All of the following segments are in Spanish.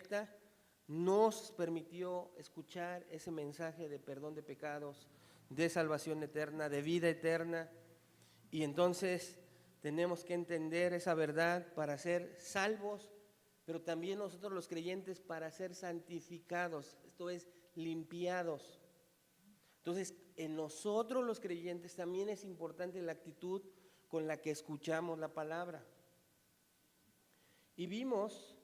perfecta, nos permitió escuchar ese mensaje de perdón de pecados, de salvación eterna, de vida eterna. Y entonces tenemos que entender esa verdad para ser salvos, pero también nosotros los creyentes para ser santificados, esto es, limpiados. Entonces, en nosotros los creyentes también es importante la actitud con la que escuchamos la palabra. Y vimos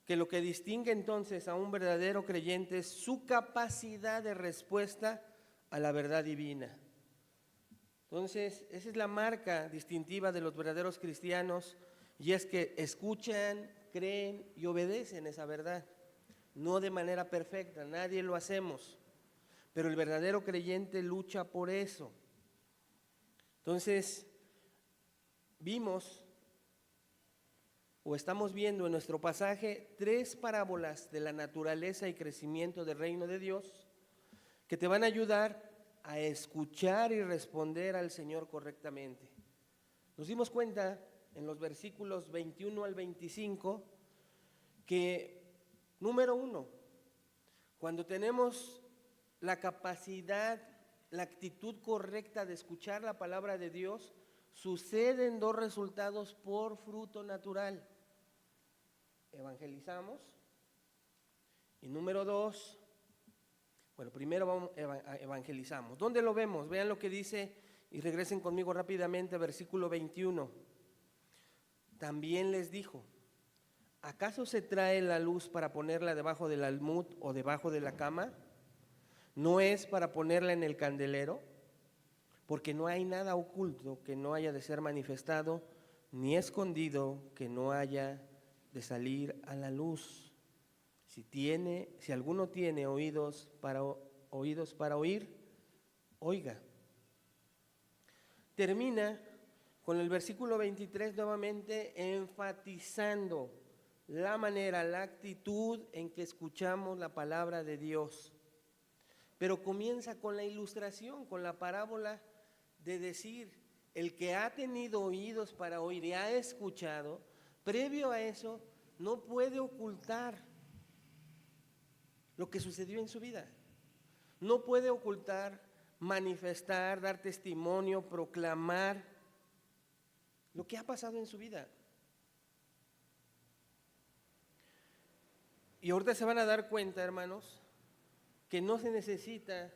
que lo que distingue entonces a un verdadero creyente es su capacidad de respuesta a la verdad divina. Entonces, esa es la marca distintiva de los verdaderos cristianos, y es que escuchan, creen y obedecen esa verdad. No de manera perfecta, nadie lo hacemos, pero el verdadero creyente lucha por eso. Entonces, vimos o estamos viendo en nuestro pasaje 3 parábolas de la naturaleza y crecimiento del reino de Dios que te van a ayudar a escuchar y responder al Señor correctamente. Nos dimos cuenta en los versículos 21 al 25 que, número 1, cuando tenemos la capacidad, la actitud correcta de escuchar la palabra de Dios, suceden 2 resultados por fruto natural. Evangelizamos. Y número 2, primero evangelizamos. ¿Dónde lo vemos? Vean lo que dice y regresen conmigo rápidamente, versículo 21. También les dijo: ¿acaso se trae la luz para ponerla debajo del almud o debajo de la cama? ¿No es para ponerla en el candelero? Porque no hay nada oculto que no haya de ser manifestado, ni escondido que no haya de salir a la luz. Si alguno tiene oídos para oír, oiga. Termina con el versículo 23 nuevamente enfatizando la manera, la actitud en que escuchamos la palabra de Dios. Pero comienza con la ilustración, con la parábola de decir, el que ha tenido oídos para oír y ha escuchado, previo a eso no puede ocultar lo que sucedió en su vida. No puede ocultar, manifestar, dar testimonio, proclamar lo que ha pasado en su vida. Y ahorita se van a dar cuenta, hermanos, que no se necesita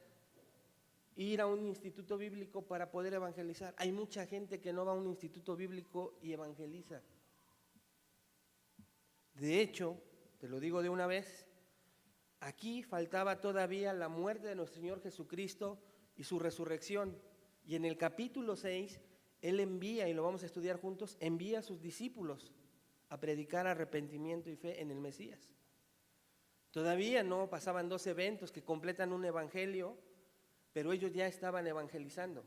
ir a un instituto bíblico para poder evangelizar. Hay mucha gente que no va a un instituto bíblico y evangeliza. De hecho, te lo digo de una vez, aquí faltaba todavía la muerte de nuestro Señor Jesucristo y su resurrección. Y en el capítulo 6, Él envía, y lo vamos a estudiar juntos, envía a sus discípulos a predicar arrepentimiento y fe en el Mesías. Todavía no pasaban 2 eventos que completan un evangelio, pero ellos ya estaban evangelizando.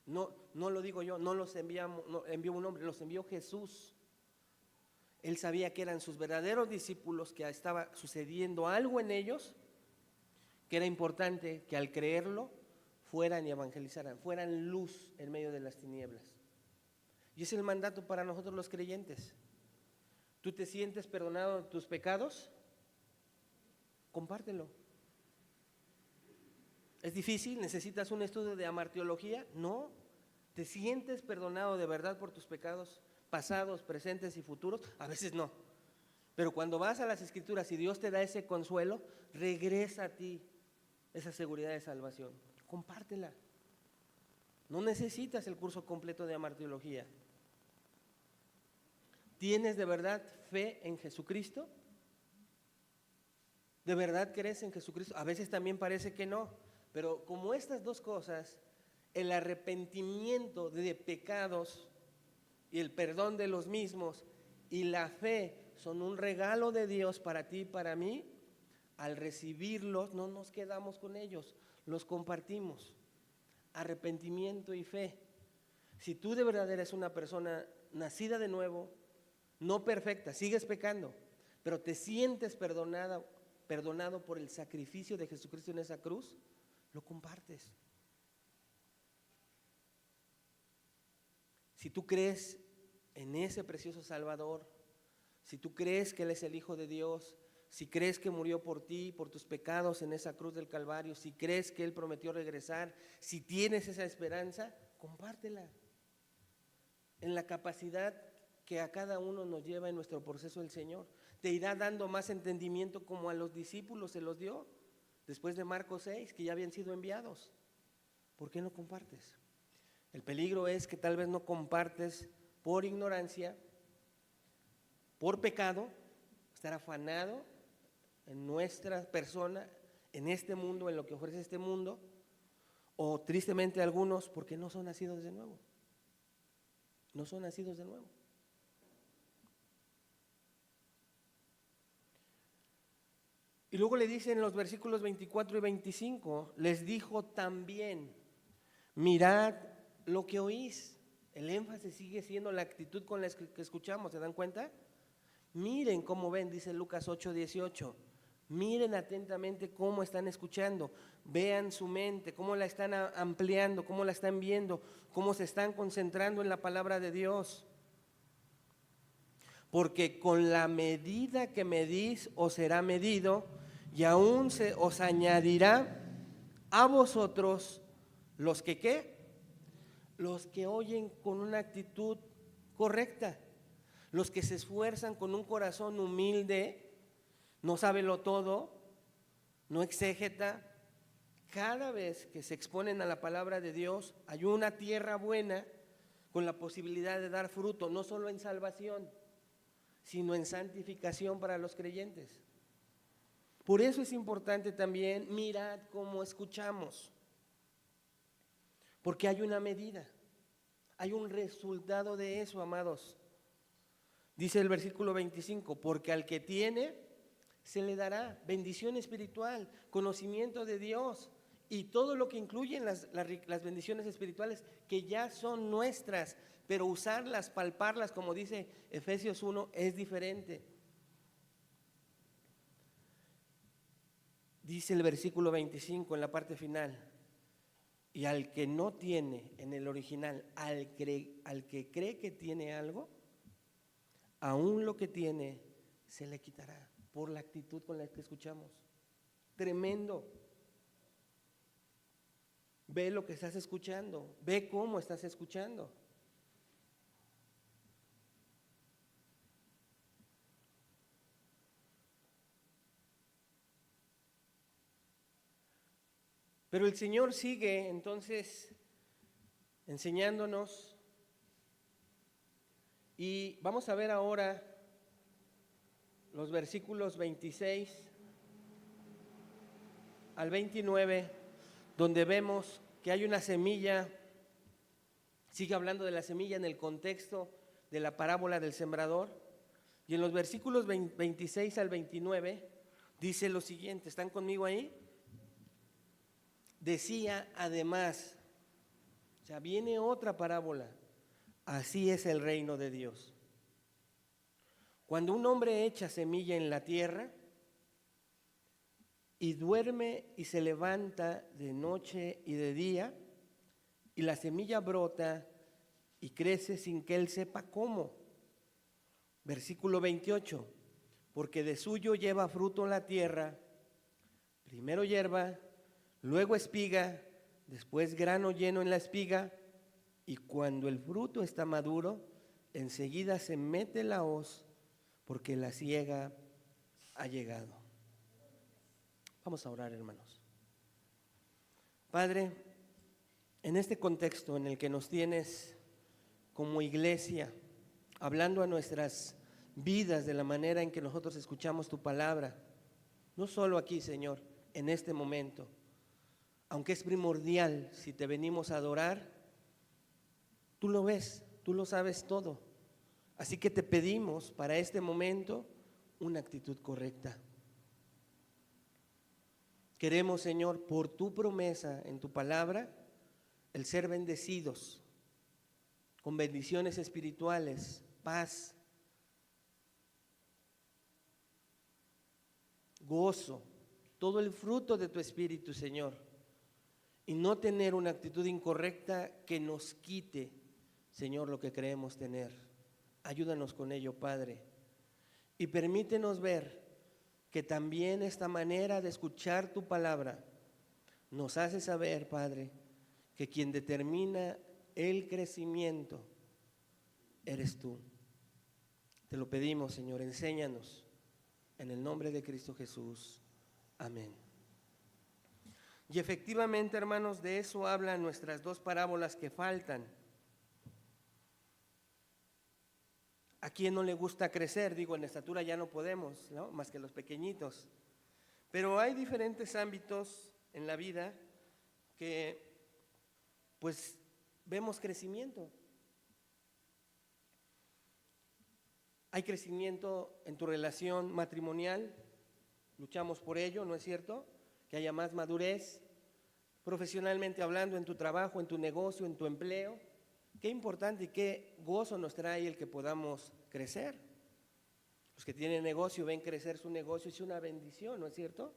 No lo digo yo, no los enviamos, no envió un hombre, los envió Jesús. Él sabía que eran sus verdaderos discípulos, que estaba sucediendo algo en ellos, que era importante que al creerlo fueran y evangelizaran, fueran luz en medio de las tinieblas. Y es el mandato para nosotros los creyentes. ¿Tú te sientes perdonado de tus pecados? Compártelo. ¿Es difícil? ¿Necesitas un estudio de amartiología? No. ¿Te sientes perdonado de verdad por tus pecados pasados, presentes y futuros? A veces no. Pero cuando vas a las Escrituras y Dios te da ese consuelo, regresa a ti esa seguridad de salvación. Compártela. No necesitas el curso completo de amartiología. ¿Tienes de verdad fe en Jesucristo? ¿De verdad crees en Jesucristo? A veces también parece que no, pero como estas 2 cosas, el arrepentimiento de pecados y el perdón de los mismos y la fe son un regalo de Dios para ti y para mí, al recibirlos no nos quedamos con ellos, los compartimos. Arrepentimiento y fe. Si tú de verdad eres una persona nacida de nuevo, no perfecta, sigues pecando, pero te sientes perdonado por el sacrificio de Jesucristo en esa cruz, lo compartes. Si tú crees en ese precioso Salvador, si tú crees que Él es el Hijo de Dios, si crees que murió por ti, por tus pecados en esa cruz del Calvario, si crees que Él prometió regresar, si tienes esa esperanza, compártela en la capacidad que a cada uno nos lleva en nuestro proceso el Señor. Te irá dando más entendimiento como a los discípulos se los dio después de Marcos 6, que ya habían sido enviados. ¿Por qué no compartes? El peligro es que tal vez no compartes por ignorancia, por pecado, estar afanado en nuestra persona, en este mundo, en lo que ofrece este mundo, o tristemente algunos porque no son nacidos de nuevo. No son nacidos de nuevo. Y luego le dicen en los versículos 24 y 25, les dijo también, mirad lo que oís. El énfasis sigue siendo la actitud con la que escuchamos, ¿se dan cuenta? Miren cómo ven, dice Lucas 8:18. Miren atentamente cómo están escuchando, vean su mente, cómo la están ampliando, cómo la están viendo, cómo se están concentrando en la palabra de Dios. Porque con la medida que medís os será medido, y aún se os añadirá a vosotros los que ¿qué? Los que oyen con una actitud correcta, los que se esfuerzan con un corazón humilde, no sábelo todo, no exégeta. Cada vez que se exponen a la palabra de Dios, hay una tierra buena con la posibilidad de dar fruto, no solo en salvación, sino en santificación para los creyentes. Por eso es importante también, mirad cómo escuchamos, porque hay una medida, hay un resultado de eso, amados. Dice el versículo 25, porque al que tiene, se le dará bendición espiritual, conocimiento de Dios y todo lo que incluyen las bendiciones espirituales que ya son nuestras, pero usarlas, palparlas, como dice Efesios 1, es diferente. Dice el versículo 25 en la parte final, y al que no tiene, en el original, al que cree que tiene algo, aún lo que tiene se le quitará por la actitud con la que escuchamos. Tremendo. Ve lo que estás escuchando, ve cómo estás escuchando. Pero el Señor sigue entonces enseñándonos, y vamos a ver ahora los versículos 26 al 29, donde vemos que hay una semilla. Sigue hablando de la semilla en el contexto de la parábola del sembrador, y en los versículos 26 al 29 dice lo siguiente. ¿Están conmigo ahí? Decía además, o sea, viene otra parábola, así es el reino de Dios. Cuando un hombre echa semilla en la tierra y duerme y se levanta de noche y de día, y la semilla brota y crece sin que él sepa cómo. Versículo 28, porque de suyo lleva fruto la tierra, primero hierba, luego espiga, después grano lleno en la espiga, y cuando el fruto está maduro, enseguida se mete la hoz, porque la siega ha llegado. Vamos a orar, hermanos. Padre, en este contexto en el que nos tienes como iglesia, hablando a nuestras vidas de la manera en que nosotros escuchamos tu palabra, no solo aquí, Señor, en este momento, aunque es primordial si te venimos a adorar, tú lo ves, tú lo sabes todo. Así que te pedimos para este momento una actitud correcta. Queremos, Señor, por tu promesa en tu palabra, el ser bendecidos con bendiciones espirituales, paz, gozo, todo el fruto de tu espíritu, Señor, y no tener una actitud incorrecta que nos quite, Señor, lo que creemos tener. Ayúdanos con ello, Padre. Y permítenos ver que también esta manera de escuchar tu palabra nos hace saber, Padre, que quien determina el crecimiento eres tú. Te lo pedimos, Señor, enséñanos. En el nombre de Cristo Jesús. Amén. Y efectivamente, hermanos, de eso hablan nuestras dos parábolas que faltan. ¿A quién no le gusta crecer? Digo, en estatura ya no podemos, ¿no? Más que los pequeñitos. Pero hay diferentes ámbitos en la vida que, pues, vemos crecimiento. Hay crecimiento en tu relación matrimonial, luchamos por ello, ¿no es cierto? Que haya más madurez, profesionalmente hablando, en tu trabajo, en tu negocio, en tu empleo. Qué importante y qué gozo nos trae el que podamos crecer. Los que tienen negocio ven crecer su negocio, es una bendición, ¿no es cierto?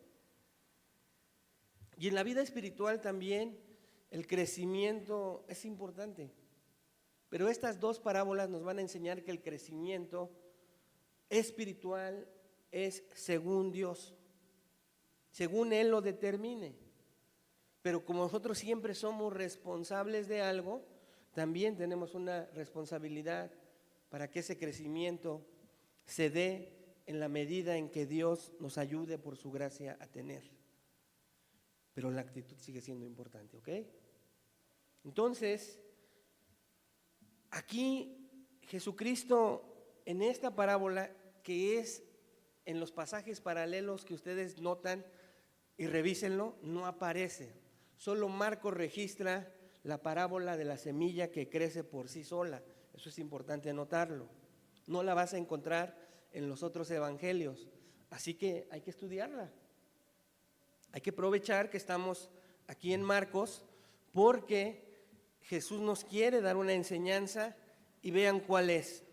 Y en la vida espiritual también el crecimiento es importante. Pero estas dos parábolas nos van a enseñar que el crecimiento espiritual es según Dios, según Él lo determine. Pero como nosotros siempre somos responsables de algo, también tenemos una responsabilidad para que ese crecimiento se dé en la medida en que Dios nos ayude por su gracia a tener. Pero la actitud sigue siendo importante, ¿ok? Entonces, aquí Jesucristo en esta parábola, que es en los pasajes paralelos que ustedes notan y revísenlo, no aparece. Solo Marcos registra la parábola de la semilla que crece por sí sola. Eso es importante anotarlo. No la vas a encontrar en los otros evangelios, así que hay que estudiarla. Hay que aprovechar que estamos aquí en Marcos, porque Jesús nos quiere dar una enseñanza y vean cuál es.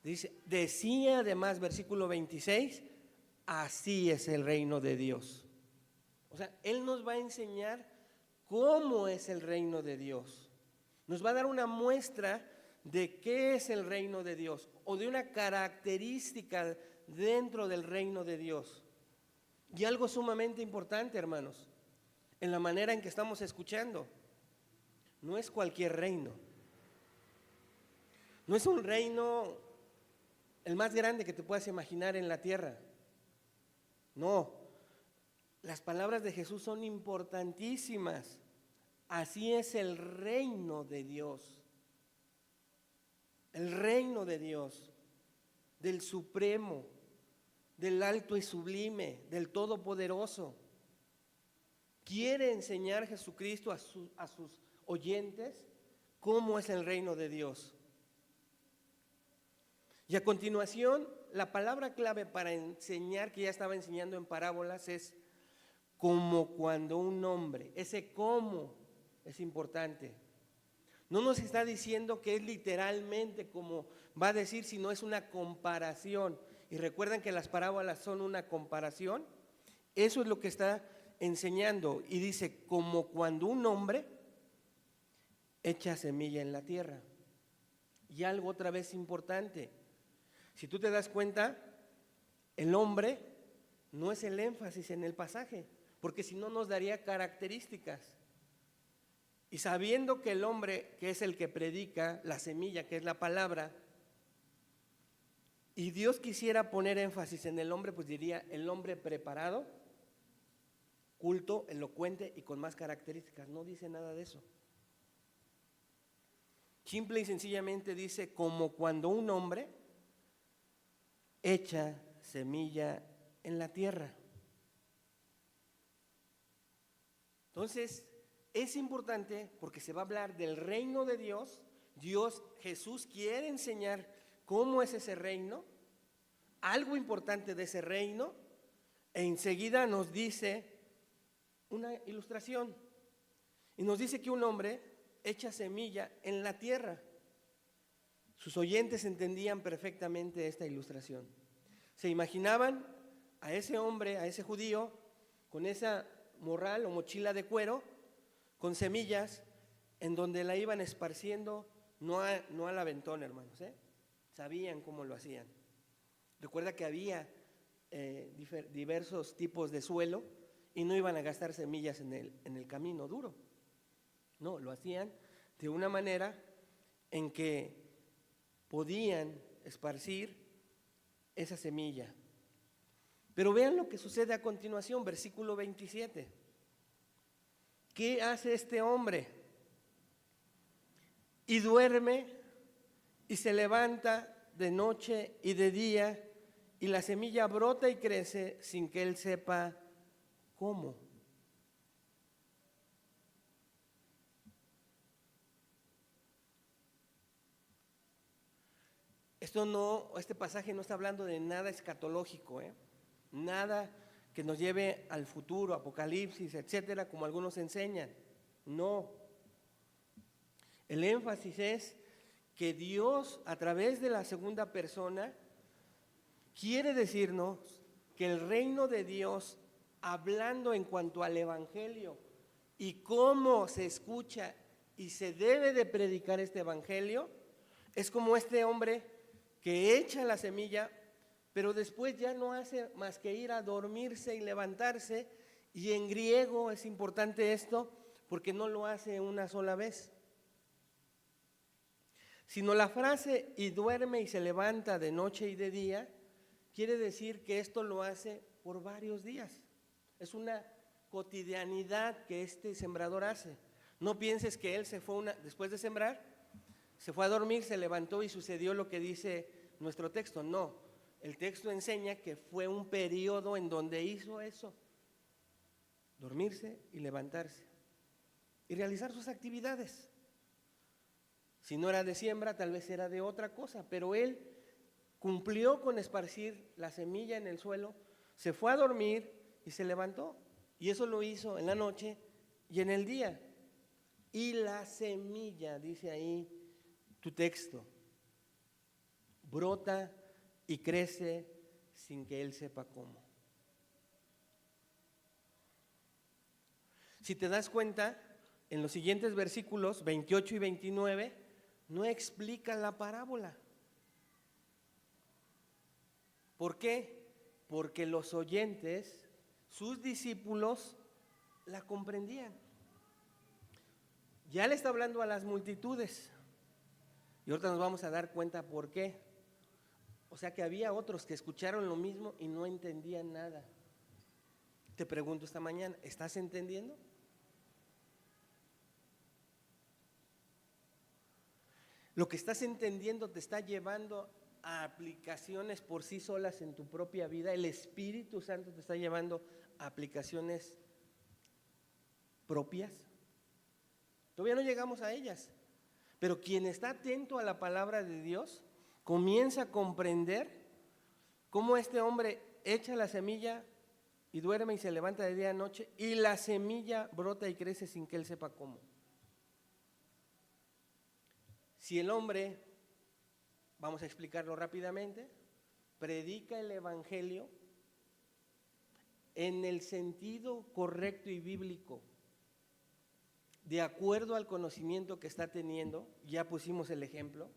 Dice, decía además, versículo 26, así es el reino de Dios. O sea, Él nos va a enseñar cómo es el reino de Dios. Nos va a dar una muestra de qué es el reino de Dios o de una característica dentro del reino de Dios. Y algo sumamente importante, hermanos, en la manera en que estamos escuchando, no es cualquier reino. No es un reino el más grande que te puedas imaginar en la tierra. No, las palabras de Jesús son importantísimas. Así es el reino de Dios. El reino de Dios, del Supremo, del Alto y Sublime, del Todopoderoso. Quiere enseñar Jesucristo a sus oyentes cómo es el reino de Dios. Y a continuación, la palabra clave para enseñar, que ya estaba enseñando en parábolas, es como cuando un hombre. Ese cómo es importante. No nos está diciendo que es literalmente como va a decir, sino es una comparación. Y recuerdan que las parábolas son una comparación. Eso es lo que está enseñando. Y dice, como cuando un hombre echa semilla en la tierra. Y algo otra vez importante. Si tú te das cuenta, el hombre no es el énfasis en el pasaje, porque si no nos daría características. Y sabiendo que el hombre, que es el que predica, la semilla, que es la palabra, y Dios quisiera poner énfasis en el hombre, pues diría el hombre preparado, culto, elocuente y con más características. No dice nada de eso. Simple y sencillamente dice, como cuando un hombre echa semilla en la tierra. Entonces, es importante porque se va a hablar del reino de Dios. Jesús quiere enseñar cómo es ese reino, algo importante de ese reino, e enseguida nos dice una ilustración. Y nos dice que un hombre echa semilla en la tierra. Sus oyentes entendían perfectamente esta ilustración. Se imaginaban a ese hombre, a ese judío, con esa morral o mochila de cuero, con semillas, en donde la iban esparciendo, no al aventón, hermanos, ¿eh? Sabían cómo lo hacían. Recuerda que había diversos tipos de suelo y no iban a gastar semillas en el camino duro. No, lo hacían de una manera en que podían esparcir esa semilla. Pero vean lo que sucede a continuación, versículo 27. ¿Qué hace este hombre? Y duerme y se levanta de noche y de día, y la semilla brota y crece sin que él sepa cómo. Este pasaje no está hablando de nada escatológico, nada que nos lleve al futuro, Apocalipsis, etcétera, como algunos enseñan. No. El énfasis es que Dios, a través de la segunda persona, quiere decirnos que el reino de Dios, hablando en cuanto al evangelio y cómo se escucha y se debe de predicar este evangelio, es como este hombre que echa la semilla, pero después ya no hace más que ir a dormirse y levantarse, y en griego es importante esto porque no lo hace una sola vez, sino la frase y duerme y se levanta de noche y de día, quiere decir que esto lo hace por varios días. Es una cotidianidad que este sembrador hace. No pienses que él se fue después de sembrar, se fue a dormir, se levantó y sucedió lo que dice nuestro texto. No, el texto enseña que fue un periodo en donde hizo eso, dormirse y levantarse y realizar sus actividades. Si no era de siembra, tal vez era de otra cosa, pero él cumplió con esparcir la semilla en el suelo, se fue a dormir y se levantó. Y eso lo hizo en la noche y en el día. Y la semilla, dice ahí tu texto, brota y crece sin que él sepa cómo. Si te das cuenta, en los siguientes versículos 28 y 29, no explica la parábola. ¿Por qué? Porque los oyentes, sus discípulos, la comprendían. Ya le está hablando a las multitudes. Y ahorita nos vamos a dar cuenta por qué. O sea que había otros que escucharon lo mismo y no entendían nada. Te pregunto esta mañana, ¿estás entendiendo? Lo que estás entendiendo te está llevando a aplicaciones por sí solas en tu propia vida. El Espíritu Santo te está llevando a aplicaciones propias. Todavía no llegamos a ellas, pero quien está atento a la palabra de Dios comienza a comprender cómo este hombre echa la semilla y duerme y se levanta de día a noche, y la semilla brota y crece sin que él sepa cómo. Si el hombre, vamos a explicarlo rápidamente, predica el evangelio en el sentido correcto y bíblico, de acuerdo al conocimiento que está teniendo, ya pusimos el ejemplo,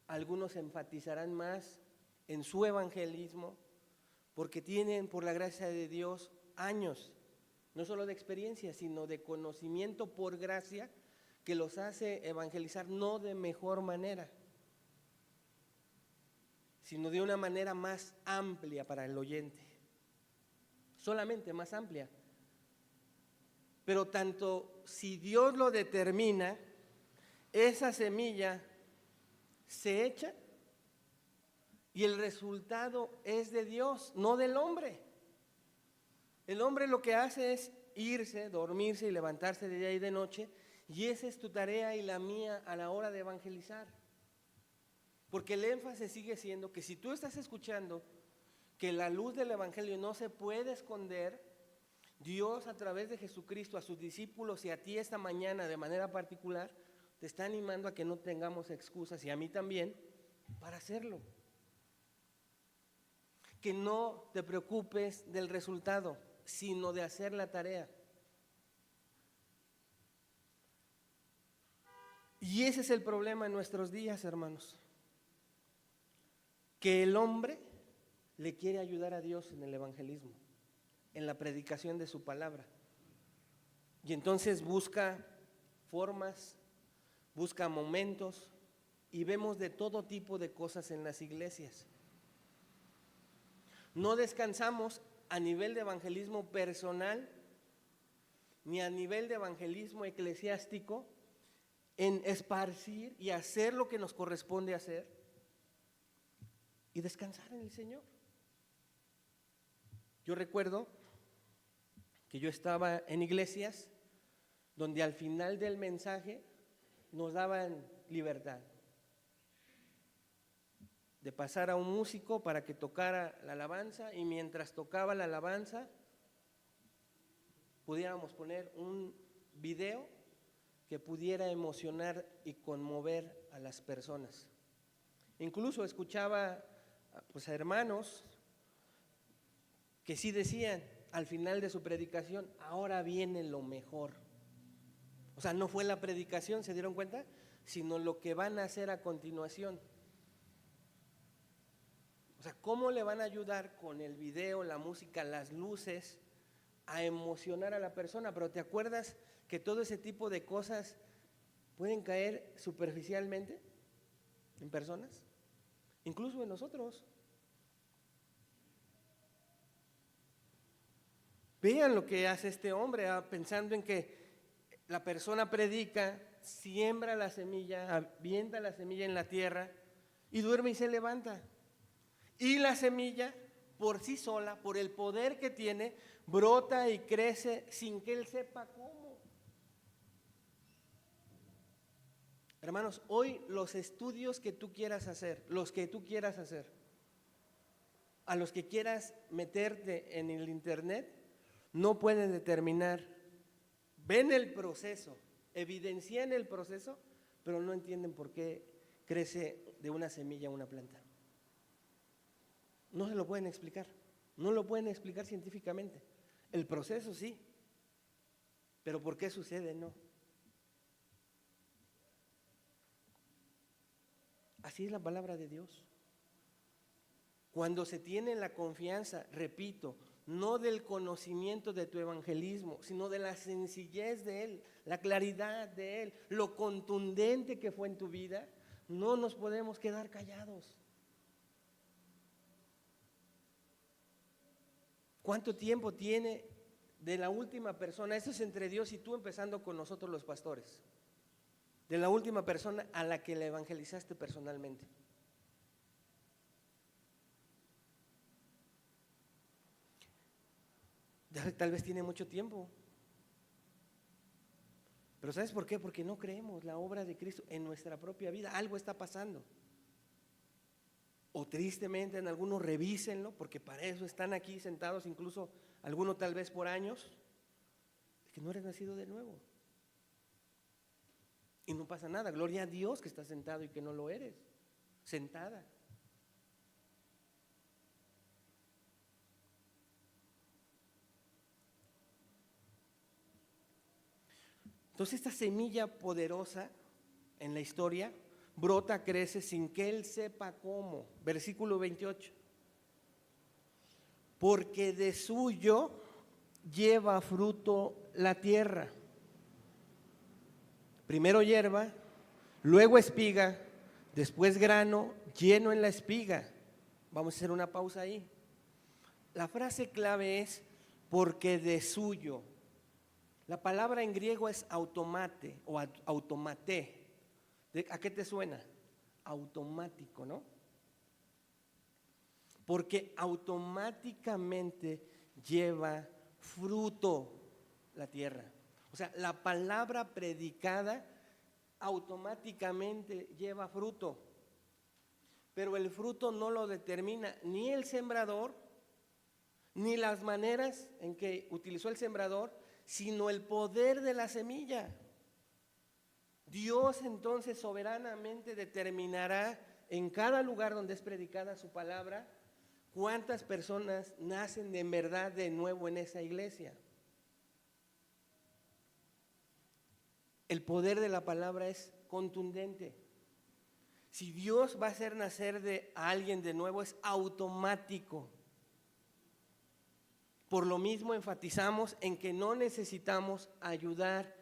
algunos enfatizarán más en su evangelismo porque tienen, por la gracia de Dios, años, no solo de experiencia, sino de conocimiento por gracia, que los hace evangelizar no de mejor manera, sino de una manera más amplia para el oyente, solamente más amplia. Pero tanto si Dios lo determina, esa semilla se echa y el resultado es de Dios, no del hombre. El hombre lo que hace es irse, dormirse y levantarse de día y de noche, y esa es tu tarea y la mía a la hora de evangelizar. Porque el énfasis sigue siendo que si tú estás escuchando que la luz del evangelio no se puede esconder, Dios a través de Jesucristo a sus discípulos y a ti esta mañana de manera particular te está animando a que no tengamos excusas, y a mí también, para hacerlo. Que no te preocupes del resultado, sino de hacer la tarea. Y ese es el problema en nuestros días, hermanos. Que el hombre le quiere ayudar a Dios en el evangelismo, en la predicación de su palabra. Y entonces busca formas, busca momentos, y vemos de todo tipo de cosas en las iglesias. No descansamos a nivel de evangelismo personal ni a nivel de evangelismo eclesiástico en esparcir y hacer lo que nos corresponde hacer y descansar en el Señor. Yo recuerdo que yo estaba en iglesias donde al final del mensaje nos daban libertad de pasar a un músico para que tocara la alabanza, y mientras tocaba la alabanza pudiéramos poner un video que pudiera emocionar y conmover a las personas. Incluso escuchaba pues a hermanos que sí decían al final de su predicación: ahora viene lo mejor. O sea, no fue la predicación, ¿se dieron cuenta? Sino lo que van a hacer a continuación. O sea, ¿cómo le van a ayudar con el video, la música, las luces a emocionar a la persona? Pero ¿te acuerdas que todo ese tipo de cosas pueden caer superficialmente en personas? Incluso en nosotros. Vean lo que hace este hombre, pensando en que la persona predica, siembra la semilla, avienta la semilla en la tierra y duerme y se levanta. Y la semilla por sí sola, por el poder que tiene, brota y crece sin que él sepa cómo. Hermanos, hoy los estudios que tú quieras hacer, los que tú quieras hacer, a los que quieras meterte en el internet, no pueden determinar. Ven el proceso, evidencian el proceso, pero no entienden por qué crece de una semilla una planta. No se lo pueden explicar, no lo pueden explicar científicamente. El proceso sí, pero ¿por qué sucede? No. Así es la palabra de Dios. Cuando se tiene la confianza, repito, no del conocimiento de tu evangelismo, sino de la sencillez de él, la claridad de él, lo contundente que fue en tu vida, no nos podemos quedar callados. ¿Cuánto tiempo tiene de la última persona? Eso es entre Dios y tú, empezando con nosotros los pastores. De la última persona a la que le evangelizaste personalmente. Tal vez tiene mucho tiempo. Pero ¿sabes por qué? Porque no creemos la obra de Cristo en nuestra propia vida. Algo está pasando. O tristemente en algunos revísenlo, porque para eso están aquí sentados, incluso algunos tal vez por años, que no eres nacido de nuevo. Y no pasa nada, gloria a Dios que estás sentado y que no lo eres, sentada. Entonces esta semilla poderosa en la historia brota, crece sin que él sepa cómo. Versículo 28. Porque de suyo lleva fruto la tierra. Primero hierba, luego espiga, después grano lleno en la espiga. Vamos a hacer una pausa ahí. La frase clave es porque de suyo. La palabra en griego es automate o automate. ¿A qué te suena? Automático, ¿no? Porque automáticamente lleva fruto la tierra. O sea, la palabra predicada automáticamente lleva fruto. Pero el fruto no lo determina ni el sembrador, ni las maneras en que utilizó el sembrador, sino el poder de la semilla. Dios entonces soberanamente determinará en cada lugar donde es predicada su palabra cuántas personas nacen de verdad de nuevo en esa iglesia. El poder de la palabra es contundente. Si Dios va a hacer nacer a alguien de nuevo, es automático. Por lo mismo enfatizamos en que no necesitamos ayudar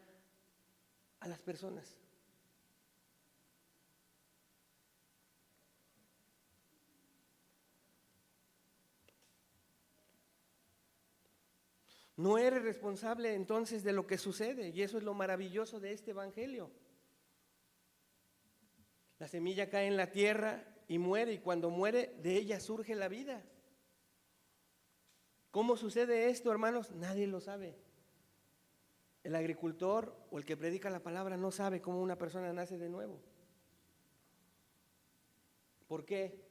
a las personas. No eres responsable entonces de lo que sucede, y eso es lo maravilloso de este evangelio. La semilla cae en la tierra y muere, y cuando muere, de ella surge la vida. ¿Cómo sucede esto, hermanos? Nadie lo sabe. El agricultor o el que predica la palabra no sabe cómo una persona nace de nuevo. ¿Por qué?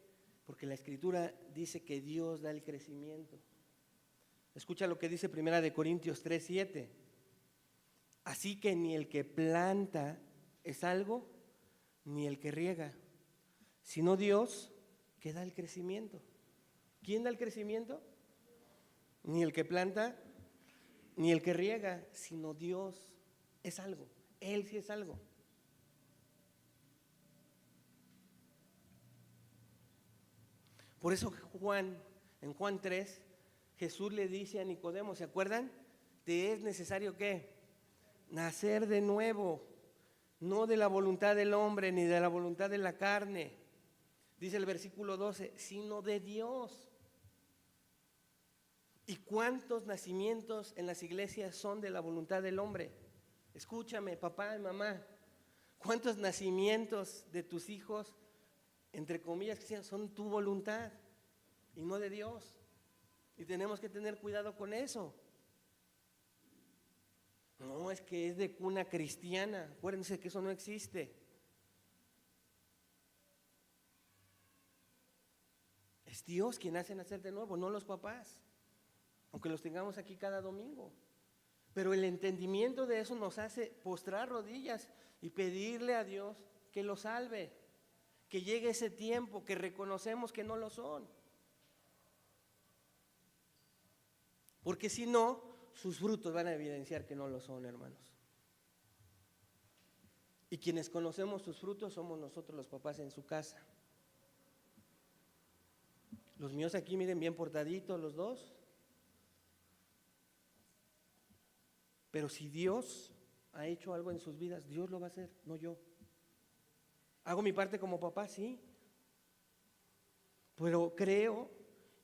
Porque la Escritura dice que Dios da el crecimiento. Escucha lo que dice 1 Corintios 3:7. Así que ni el que planta es algo, ni el que riega, sino Dios que da el crecimiento. ¿Quién da el crecimiento? Ni el que planta, ni el que riega, sino Dios es algo. Él sí es algo. Por eso en Juan 3, Jesús le dice a Nicodemo, ¿se acuerdan? Te es necesario ¿qué? Nacer de nuevo, no de la voluntad del hombre ni de la voluntad de la carne, dice el versículo 12, sino de Dios. ¿Y cuántos nacimientos en las iglesias son de la voluntad del hombre? Escúchame, papá y mamá, ¿cuántos nacimientos de tus hijos, entre comillas, que son tu voluntad y no de Dios? Y tenemos que tener cuidado con eso. No, es que es de cuna cristiana. Acuérdense que eso no existe. Es Dios quien hace nacer de nuevo, no los papás, aunque los tengamos aquí cada domingo. Pero el entendimiento de eso nos hace postrar rodillas y pedirle a Dios que los salve, que llegue ese tiempo, que reconocemos que no lo son. Porque si no, sus frutos van a evidenciar que no lo son, hermanos. Y quienes conocemos sus frutos somos nosotros los papás en su casa. Los míos aquí, miren, bien portaditos los dos. Pero si Dios ha hecho algo en sus vidas, Dios lo va a hacer, no yo. ¿Hago mi parte como papá? Sí. Pero creo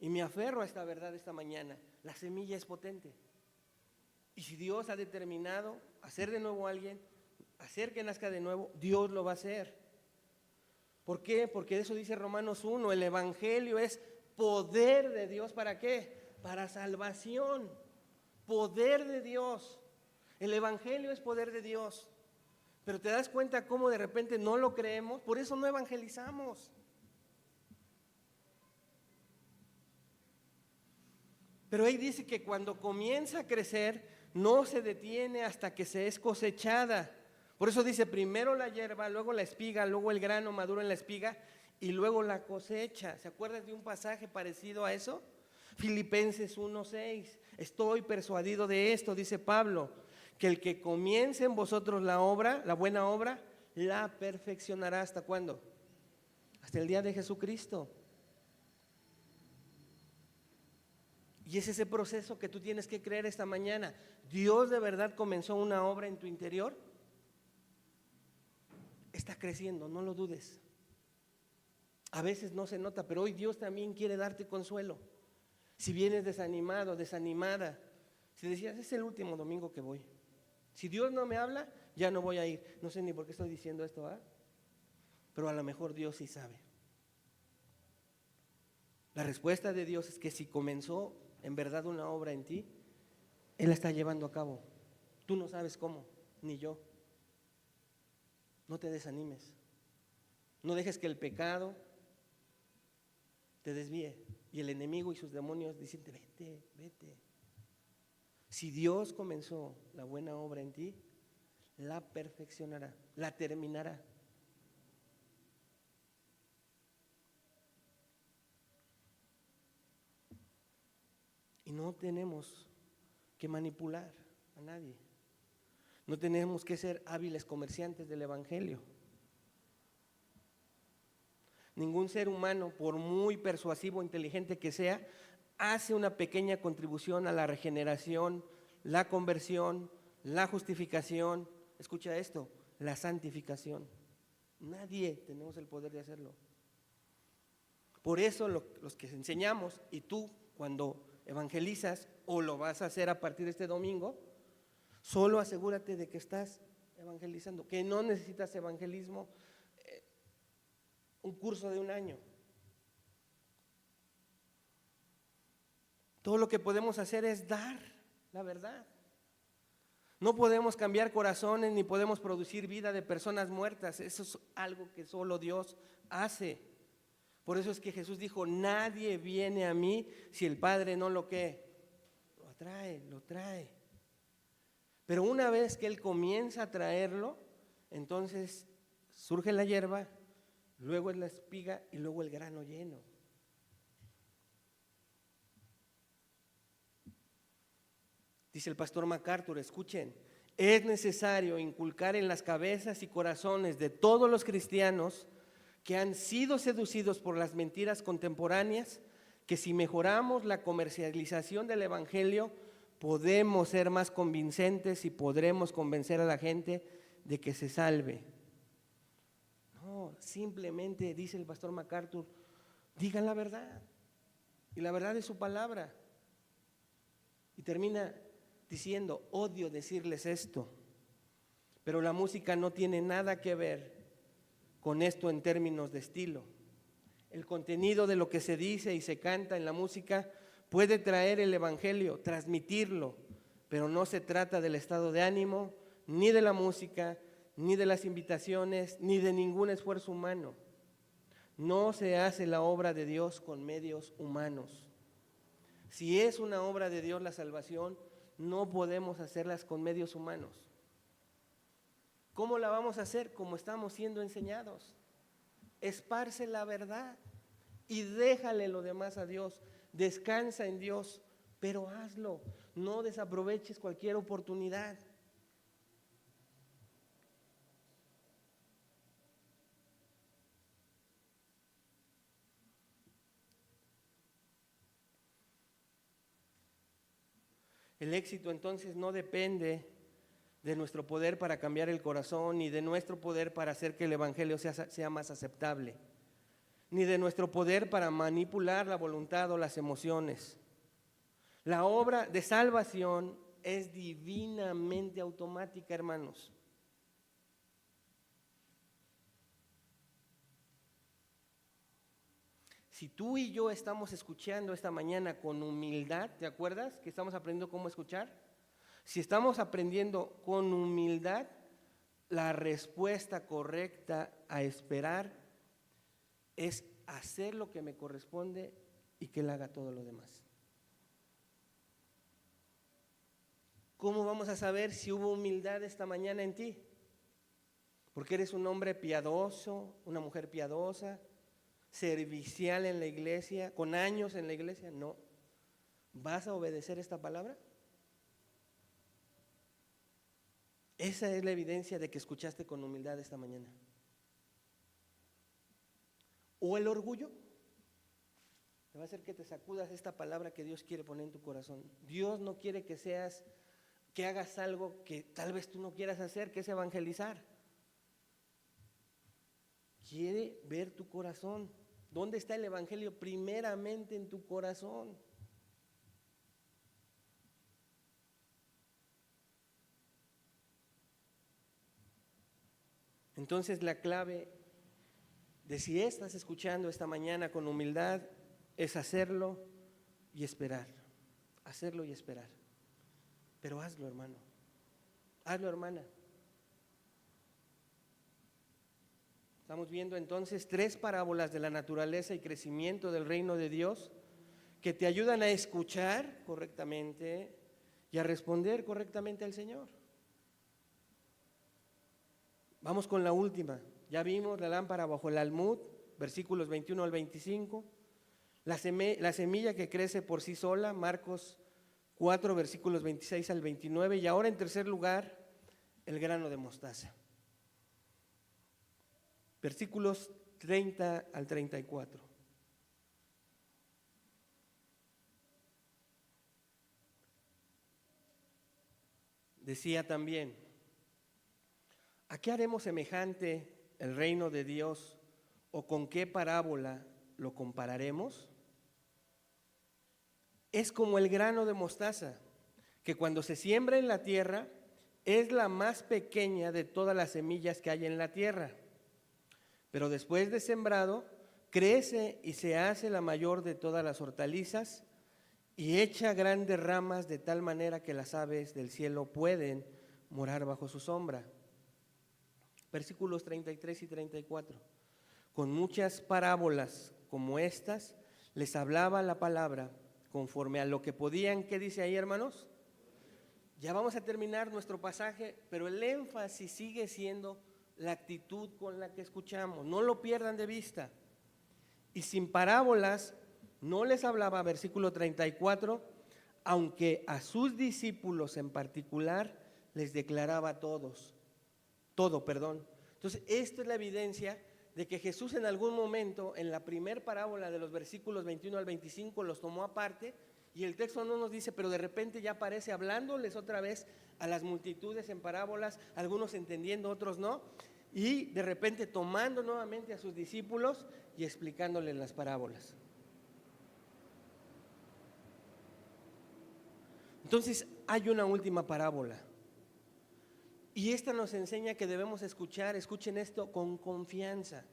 y me aferro a esta verdad esta mañana. La semilla es potente. Y si Dios ha determinado hacer de nuevo a alguien, hacer que nazca de nuevo, Dios lo va a hacer. ¿Por qué? Porque eso dice Romanos 1, el evangelio es poder de Dios, ¿para qué? Para salvación, poder de Dios. El evangelio es poder de Dios. Pero te das cuenta cómo de repente no lo creemos, por eso no evangelizamos. Pero ahí dice que cuando comienza a crecer, no se detiene hasta que se es cosechada. Por eso dice primero la hierba, luego la espiga, luego el grano maduro en la espiga y luego la cosecha. ¿Se acuerdan de un pasaje parecido a eso? Filipenses 1:6. Estoy persuadido de esto, dice Pablo, que el que comience en vosotros la obra, la buena obra, la perfeccionará. ¿Hasta cuándo? Hasta el día de Jesucristo. Y es ese proceso que tú tienes que creer esta mañana. ¿Dios de verdad comenzó una obra en tu interior? Está creciendo, no lo dudes. A veces no se nota, pero hoy Dios también quiere darte consuelo. Si vienes desanimado, desanimada, si decías, es el último domingo que voy. Si Dios no me habla, ya no voy a ir. No sé ni por qué estoy diciendo esto, ¿ah? Pero a lo mejor Dios sí sabe. La respuesta de Dios es que si comenzó en verdad una obra en ti, Él la está llevando a cabo. Tú no sabes cómo, ni yo. No te desanimes. No dejes que el pecado te desvíe y el enemigo y sus demonios dicen, vete, vete. Si Dios comenzó la buena obra en ti, la perfeccionará, la terminará. Y no tenemos que manipular a nadie. No tenemos que ser hábiles comerciantes del evangelio. ningún ser humano, por muy persuasivo o inteligente que sea, hace una pequeña contribución a la regeneración, la conversión, la justificación, escucha esto, la santificación. Nadie tenemos el poder de hacerlo. Por eso los que enseñamos, y tú cuando evangelizas o lo vas a hacer a partir de este domingo, solo asegúrate de que estás evangelizando, que no necesitas evangelismo, un curso de un año. Todo lo que podemos hacer es dar la verdad. No podemos cambiar corazones ni podemos producir vida de personas muertas. Eso es algo que solo Dios hace. Por eso es que Jesús dijo, nadie viene a mí si el Padre no lo lo trae. Pero una vez que Él comienza a traerlo, entonces surge la hierba, luego es la espiga y luego el grano lleno. Dice el pastor MacArthur, escuchen, es necesario inculcar en las cabezas y corazones de todos los cristianos que han sido seducidos por las mentiras contemporáneas, que si mejoramos la comercialización del evangelio, podemos ser más convincentes y podremos convencer a la gente de que se salve. No, simplemente, dice el pastor MacArthur, digan la verdad, y la verdad es su palabra. Y termina diciendo, odio decirles esto, pero la música no tiene nada que ver con esto en términos de estilo. El contenido de lo que se dice y se canta en la música puede traer el evangelio, transmitirlo, pero no se trata del estado de ánimo, ni de la música, ni de las invitaciones, ni de ningún esfuerzo humano. No se hace la obra de Dios con medios humanos. Si es una obra de Dios la salvación, no podemos hacerlas con medios humanos. ¿Cómo la vamos a hacer? Como estamos siendo enseñados. Esparce la verdad y déjale lo demás a Dios. Descansa en Dios, pero hazlo. No desaproveches cualquier oportunidad. El éxito entonces no depende de nuestro poder para cambiar el corazón, ni de nuestro poder para hacer que el evangelio sea más aceptable, ni de nuestro poder para manipular la voluntad o las emociones. La obra de salvación es divinamente automática, hermanos. Si tú y yo estamos escuchando esta mañana con humildad, ¿te acuerdas que estamos aprendiendo cómo escuchar? Si estamos aprendiendo con humildad, la respuesta correcta a esperar es hacer lo que me corresponde y que Él haga todo lo demás. ¿Cómo vamos a saber si hubo humildad esta mañana en ti? Porque eres un hombre piadoso, una mujer piadosa, servicial en la iglesia, con años en la iglesia. No. ¿Vas a obedecer esta palabra? Esa es la evidencia de que escuchaste con humildad esta mañana. ¿O el orgullo? Te va a hacer que te sacudas esta palabra que Dios quiere poner en tu corazón. Dios no quiere que hagas algo que tal vez tú no quieras hacer, que es evangelizar. Quiere ver tu corazón. ¿Dónde está el evangelio? Primeramente en tu corazón. Entonces la clave de si estás escuchando esta mañana con humildad es hacerlo y esperar. Hacerlo y esperar. Pero hazlo, hermano. Hazlo, hermana. Estamos viendo entonces 3 parábolas de la naturaleza y crecimiento del reino de Dios que te ayudan a escuchar correctamente y a responder correctamente al Señor. Vamos con la última. Ya vimos la lámpara bajo el almud, versículos 21 al 25. La semilla que crece por sí sola, Marcos 4, versículos 26 al 29. Y ahora en tercer lugar, el grano de mostaza. Versículos 30 al 34. Decía también: ¿a qué haremos semejante el reino de Dios, o con qué parábola lo compararemos? Es como el grano de mostaza, que cuando se siembra en la tierra es la más pequeña de todas las semillas que hay en la tierra, pero después de sembrado crece y se hace la mayor de todas las hortalizas y echa grandes ramas de tal manera que las aves del cielo pueden morar bajo su sombra. Versículos 33 y 34. Con muchas parábolas como estas les hablaba la palabra conforme a lo que podían. ¿Qué dice ahí, hermanos? Ya vamos a terminar nuestro pasaje, pero el énfasis sigue siendo la actitud con la que escuchamos. No lo pierdan de vista. Y sin parábolas no les hablaba, versículo 34, aunque a sus discípulos en particular les declaraba todo. Entonces, esta es la evidencia de que Jesús en algún momento, en la primer parábola de los versículos 21 al 25, los tomó aparte, y el texto no nos dice, pero de repente ya aparece hablándoles otra vez a las multitudes en parábolas, algunos entendiendo, otros no, y de repente tomando nuevamente a sus discípulos y explicándoles las parábolas. Entonces hay una última parábola, y esta nos enseña que debemos escuchar, escuchen esto, con confianza.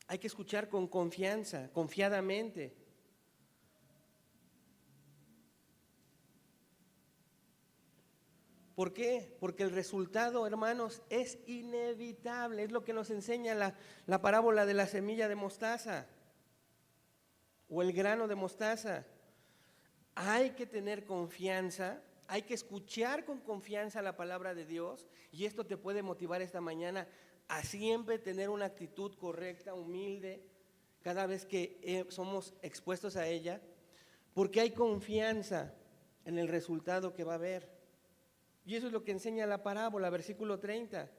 Hay que escuchar con confianza, confiadamente. ¿Por qué? Porque el resultado, hermanos, es inevitable. Es lo que nos enseña la parábola de la semilla de mostaza o el grano de mostaza. Hay que tener confianza, hay que escuchar con confianza la palabra de Dios, y esto te puede motivar esta mañana a siempre tener una actitud correcta, humilde, cada vez que somos expuestos a ella, porque hay confianza en el resultado que va a haber. Y eso es lo que enseña la parábola, versículo 30.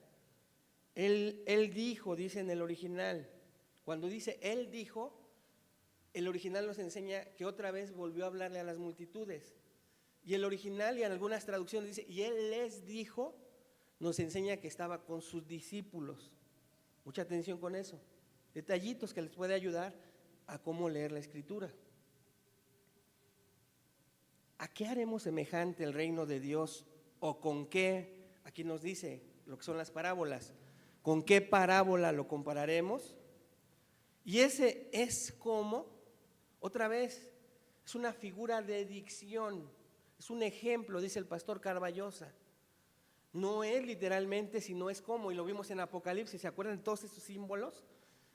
Él dijo, dice en el original. Cuando dice él dijo, el original nos enseña que otra vez volvió a hablarle a las multitudes. Y el original, y en algunas traducciones dice, y él les dijo, nos enseña que estaba con sus discípulos. Mucha atención con eso. Detallitos que les puede ayudar a cómo leer la Escritura. ¿A qué haremos semejante el reino de Dios? ¿O con qué? Aquí nos dice lo que son las parábolas. ¿Con qué parábola lo compararemos? Y ese es como, otra vez, es una figura de dicción, es un ejemplo, dice el pastor Carballosa. No es literalmente, sino es como, y lo vimos en Apocalipsis. ¿Se acuerdan de todos estos símbolos?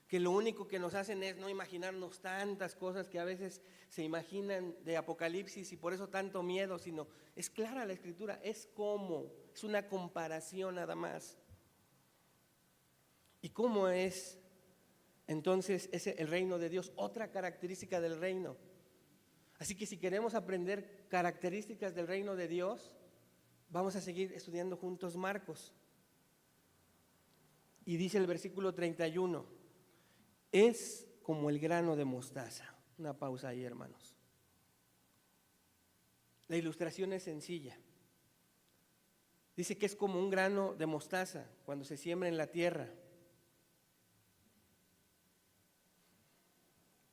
Que lo único que nos hacen es no imaginarnos tantas cosas que a veces se imaginan de Apocalipsis y por eso tanto miedo, sino es clara la Escritura, es como, es una comparación nada más. ¿Y cómo es entonces el reino de Dios? Otra característica del reino. Así que si queremos aprender características del reino de Dios, vamos a seguir estudiando juntos Marcos. Y dice el versículo 31, es como el grano de mostaza. Una pausa ahí, hermanos. La ilustración es sencilla. Dice que es como un grano de mostaza cuando se siembra en la tierra.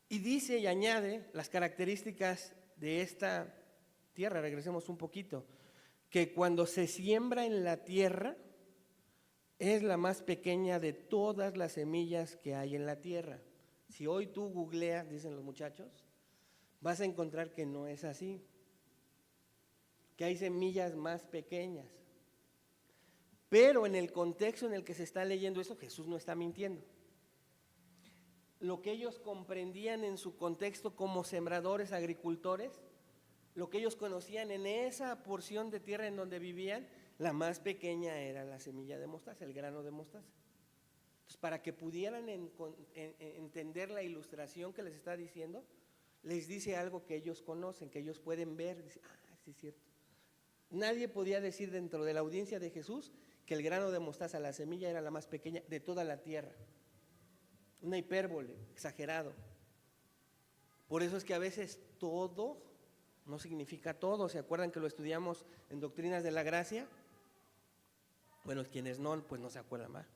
Y dice y añade las características de esta tierra. Regresemos un poquito. Que cuando se siembra en la tierra es la más pequeña de todas las semillas que hay en la tierra. Si hoy tú googleas, dicen los muchachos, vas a encontrar que no es así, que hay semillas más pequeñas. Pero en el contexto en el que se está leyendo eso, Jesús no está mintiendo. Lo que ellos comprendían en su contexto como sembradores, agricultores, lo que ellos conocían en esa porción de tierra en donde vivían, la más pequeña era la semilla de mostaza, el grano de mostaza. Entonces, para que pudieran entender la ilustración que les está diciendo, les dice algo que ellos conocen, que ellos pueden ver. Dice, sí es cierto. Nadie podía decir dentro de la audiencia de Jesús que el grano de mostaza, la semilla, era la más pequeña de toda la tierra. Una hipérbole, exagerado. Por eso es que a veces todo no significa todo. ¿Se acuerdan que lo estudiamos en Doctrinas de la Gracia? Bueno, quienes no, pues no se acuerdan más.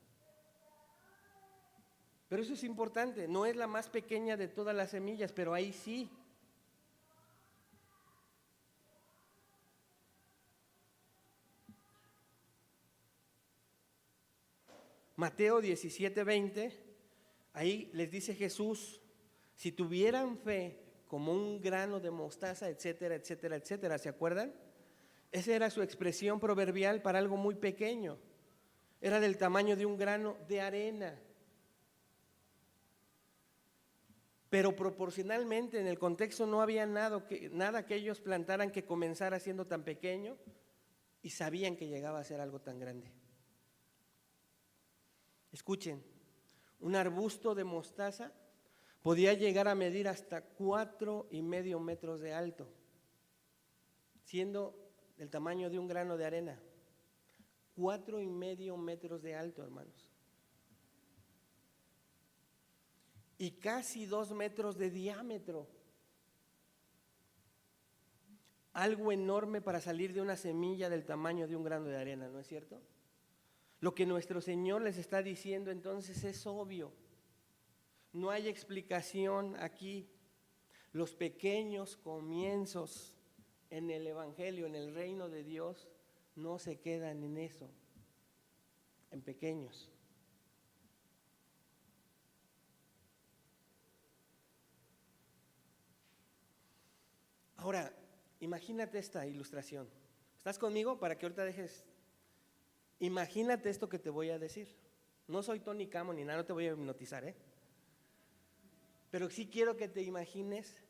Pero eso es importante, no es la más pequeña de todas las semillas, pero ahí sí. Mateo 17:20, ahí les dice Jesús, si tuvieran fe como un grano de mostaza, etcétera, etcétera, etcétera, ¿se acuerdan? Esa era su expresión proverbial para algo muy pequeño. Era del tamaño de un grano de arena. Pero proporcionalmente en el contexto no había nada que ellos plantaran que comenzara siendo tan pequeño y sabían que llegaba a ser algo tan grande. Escuchen, un arbusto de mostaza podía llegar a medir hasta 4,5 metros de alto, siendo del tamaño de un grano de arena. 4,5 metros de alto, hermanos. Y casi 2 metros de diámetro. Algo enorme para salir de una semilla del tamaño de un grano de arena, ¿no es cierto? Lo que nuestro Señor les está diciendo entonces es obvio. No hay explicación aquí. Los pequeños comienzos en el Evangelio, en el reino de Dios, no se quedan en eso, en pequeños. Ahora, imagínate esta ilustración. ¿Estás conmigo? Para que ahorita dejes. Imagínate esto que te voy a decir. No soy Tony Camo ni nada, no te voy a hipnotizar, ¿eh? Pero sí quiero que te imagines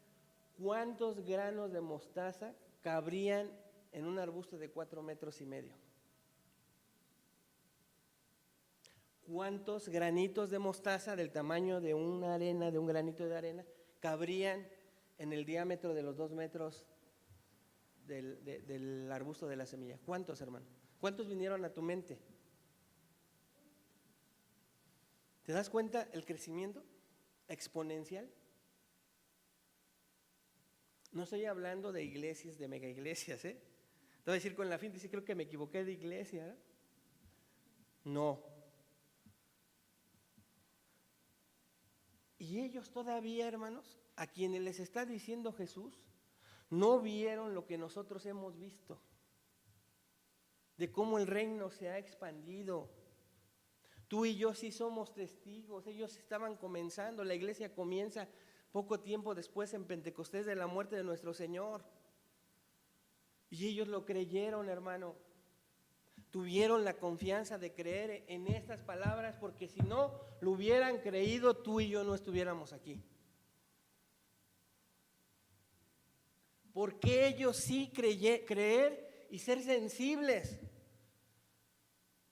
cuántos granos de mostaza cabrían en un arbusto de 4,5 metros. ¿Cuántos granitos de mostaza del tamaño de una arena, de un granito de arena, cabrían en el diámetro de los 2 metros del arbusto de la semilla? ¿Cuántos, hermano? ¿Cuántos vinieron a tu mente? ¿Te das cuenta el crecimiento exponencial? No estoy hablando de iglesias, de mega iglesias, ¿eh? Te voy a decir con la fin, dice, creo que me equivoqué de iglesia, ¿eh? No. Y ellos todavía, hermanos, a quienes les está diciendo Jesús, no vieron lo que nosotros hemos visto, de cómo el reino se ha expandido. Tú y yo sí somos testigos. Ellos estaban comenzando, la iglesia comienza poco tiempo después en Pentecostés de la muerte de nuestro Señor. Y ellos lo creyeron, hermano. Tuvieron la confianza de creer en estas palabras, porque si no lo hubieran creído, tú y yo no estuviéramos aquí. Porque ellos sí creer y ser sensibles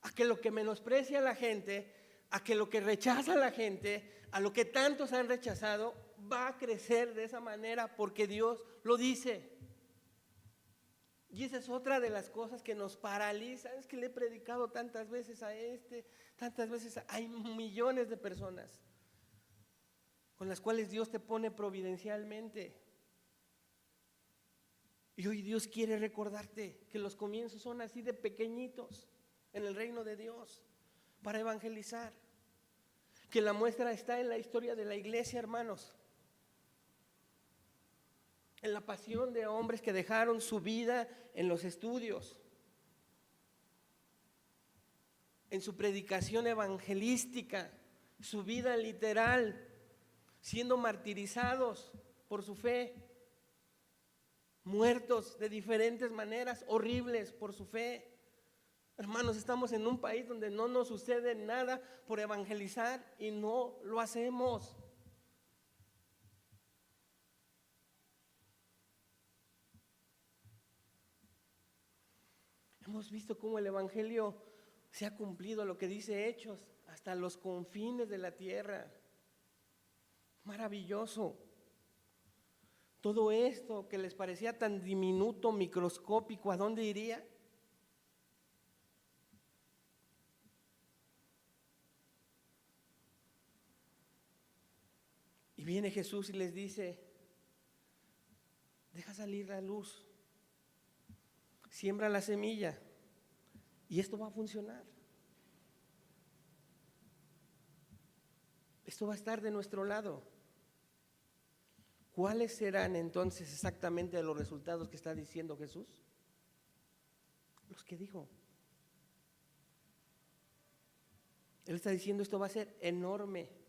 a que lo que menosprecia a la gente, a que lo que rechaza a la gente, a lo que tantos han rechazado, va a crecer de esa manera porque Dios lo dice. Y esa es otra de las cosas que nos paraliza. Es que le he predicado tantas veces a tantas veces hay millones de personas con las cuales Dios te pone providencialmente. Y hoy Dios quiere recordarte que los comienzos son así de pequeñitos en el reino de Dios para evangelizar. Que la muestra está en la historia de la iglesia, hermanos. En la pasión de hombres que dejaron su vida en los estudios, en su predicación evangelística, su vida literal, siendo martirizados por su fe, muertos de diferentes maneras horribles por su fe. Hermanos, estamos en un país donde no nos sucede nada por evangelizar y no lo hacemos. Hemos visto cómo el evangelio se ha cumplido, lo que dice Hechos, hasta los confines de la tierra. Maravilloso. Todo esto que les parecía tan diminuto, microscópico, ¿a dónde iría? viene Jesús y les dice, deja salir la luz, siembra la semilla y esto va a funcionar. Esto va a estar de nuestro lado. ¿Cuáles serán entonces exactamente los resultados que está diciendo Jesús? Los que dijo. Él está diciendo esto va a ser enorme.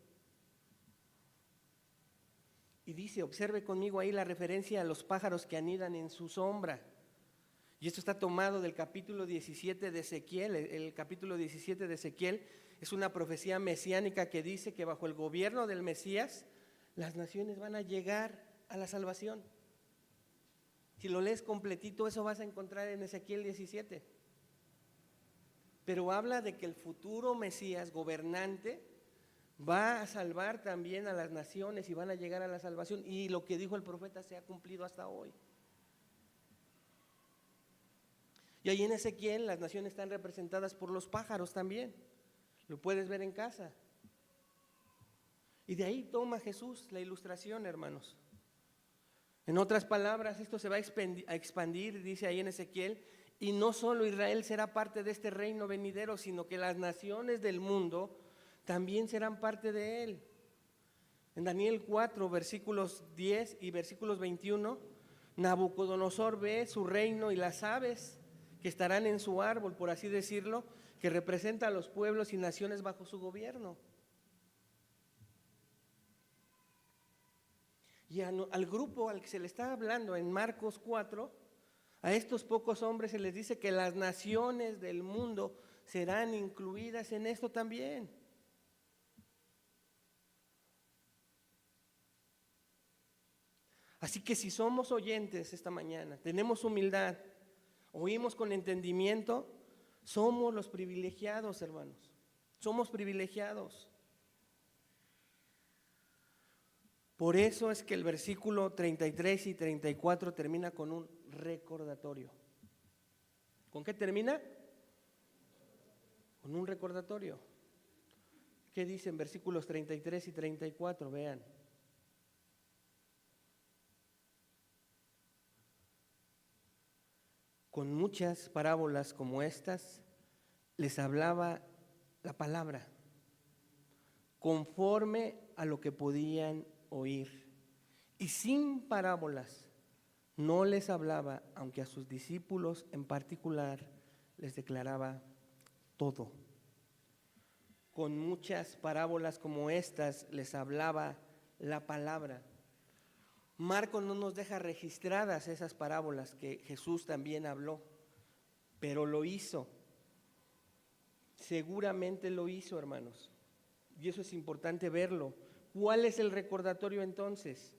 Y dice, observe conmigo ahí la referencia a los pájaros que anidan en su sombra. Y esto está tomado del capítulo 17 de Ezequiel. El capítulo 17 de Ezequiel es una profecía mesiánica que dice que bajo el gobierno del Mesías las naciones van a llegar a la salvación. Si lo lees completito, eso vas a encontrar en Ezequiel 17. Pero habla de que el futuro Mesías gobernante va a salvar también a las naciones y van a llegar a la salvación. Y lo que dijo el profeta se ha cumplido hasta hoy. Y ahí en Ezequiel las naciones están representadas por los pájaros también. Lo puedes ver en casa. Y de ahí toma Jesús la ilustración, hermanos. En otras palabras, esto se va a expandir, dice ahí en Ezequiel, y no solo Israel será parte de este reino venidero, sino que las naciones del mundo también serán parte de él. En Daniel 4, versículos 10 y versículos 21, Nabucodonosor ve su reino y las aves que estarán en su árbol, por así decirlo, que representa a los pueblos y naciones bajo su gobierno. Y al grupo al que se le está hablando en Marcos 4, a estos pocos hombres se les dice que las naciones del mundo serán incluidas en esto también. Así que si somos oyentes esta mañana, tenemos humildad, oímos con entendimiento, somos los privilegiados, hermanos. Somos privilegiados. Por eso es que el versículo 33 y 34 termina con un recordatorio. ¿Con qué termina? Con un recordatorio. ¿Qué dicen versículos 33 y 34? Vean. Con muchas parábolas como estas, les hablaba la palabra, conforme a lo que podían oír. Y sin parábolas no les hablaba, aunque a sus discípulos en particular les declaraba todo. Con muchas parábolas como estas les hablaba la palabra. Marcos no nos deja registradas esas parábolas que Jesús también habló, pero lo hizo. Seguramente lo hizo, hermanos. Y eso es importante verlo. ¿Cuál es el recordatorio entonces?